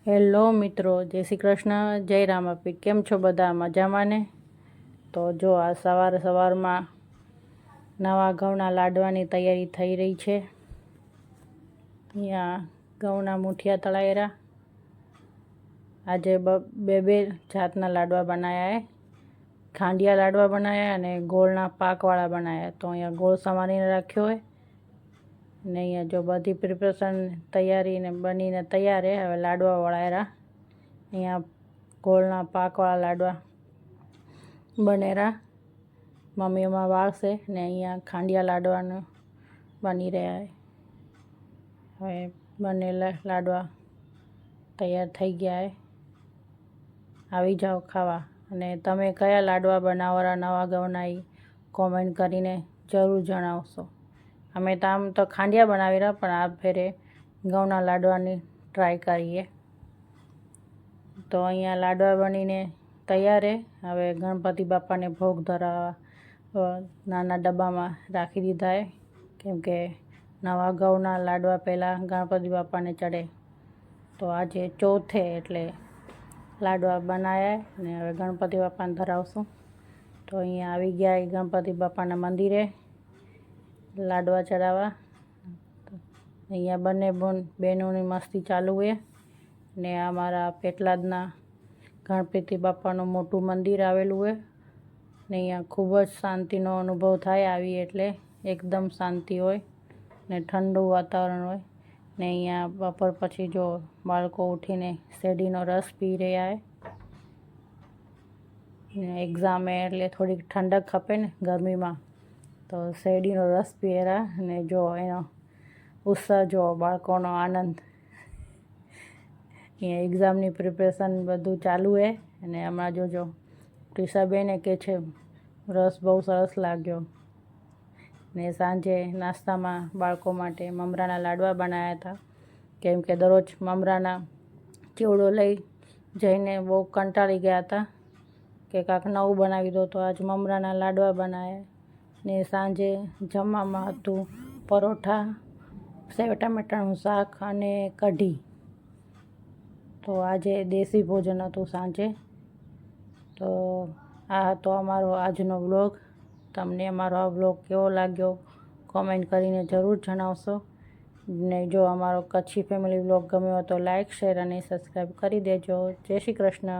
Hello મિત્રો, જય શ્રી કૃષ્ણ, જય રામાપીર. કેમ છો બધા? મજામાં ને? તો જો આ સવારમાં નવા ઘઉંના લાડવાની તૈયારી થઈ રહી છે. અહીંયા ઘઉંના મુઠિયા તળાયેલા. આજે બે જાતના લાડવા બનાવ્યા છે. ખાંડિયા લાડવા બનાવ્યા અને ગોળના પાકવાળા બનાવ્યા. તો અહીંયા ગોળ સમારીને રાખ્યો હોય ને અહીંયા જો બધી પ્રિપરેશન તૈયારીને બનીને તૈયાર છે. હવે લાડવા વળાયરા. અહીંયા ગોળના પાકવાળા લાડવા બનેરા મમ્મીમાં વાળશે ને અહીંયા ખાંડિયા લાડવાનું બની રહ્યા છે. હવે બનેલા લાડવા તૈયાર થઈ ગયા છે. આવી જાઓ ખાવા. અને તમે કયા લાડવા બનાવવાના નવા ઘઉંના એ કોમેન્ટ કરીને જરૂર જણાવશો. અમે તો આમ તો ખાંડિયા બનાવી રહ્યા, પણ આ ફેરે ઘઉંના લાડવાની ટ્રાય કરીએ. તો અહીંયા લાડવા બનીને તૈયાર છે. હવે ગણપતિ બાપાને ભોગ ધરાવવા નાના ડબ્બામાં રાખી દીધા છે, કેમ કે નવા ઘઉંના લાડવા પહેલાં ગણપતિ બાપાને ચડે. તો આજે ચોથે એટલે લાડવા બનાવ્યા અને હવે ગણપતિ બાપાને ધરાવશું. તો અહીંયા આવી ગયા ગણપતિ બાપાના મંદિરે લાડવા ચડાવવા. અહીંયા બંને બહેનોની મસ્તી ચાલુ છે. ને અમારા પેટલાદના ગણપતિ બાપાનું મોટું મંદિર આવેલું છે ને અહીંયા ખૂબ જ શાંતિનો અનુભવ થાય આવી એટલે એકદમ શાંતિ હોય ને ઠંડુ વાતાવરણ હોય. ને અહીંયા બપોર પછી જો બાળકો ઉઠીને શેરડીનો રસ પી રહ્યા છે. એક્ઝામ એટલે થોડીક ઠંડક ખપે ને ગરમીમાં, તો શેરડીનો રસ પીએરા અને જો એનો ઉત્સાહ જો બાળકોનો આનંદ. અહીંયા એક્ઝામની પ્રિપરેશન બધું ચાલુ છે. અને હમણાં જોજો પ્રિશાબેને કે છે રસ બહુ સરસ લાગ્યો. ને સાંજે નાસ્તામાં બાળકો માટે મમરાના લાડવા બનાવ્યા હતા, કેમ કે દરરોજ મમરાના ચેવડો લઈ જઈને બહુ કંટાળી ગયા હતા કે કાંઈક નવું બનાવી દો. તો આજ મમરાના લાડવા બનાવ્યા. ને સાંજે જમવામાં હતું પરોઠા, સેવ ટામેટાનું શાક અને કઢી. તો આજે દેશી ભોજન હતું સાંજે. તો આ હતો અમારો આજનો વ્લોગ. તમને અમારો આ વ્લોગ કેવો લાગ્યો કોમેન્ટ કરીને જરૂર જણાવશો. ને જો અમારો કચ્છી ફેમિલી વ્લોગ ગમ્યો હોય તો લાઇક, શેર અને સબસ્ક્રાઈબ કરી દેજો. જય શ્રી કૃષ્ણ.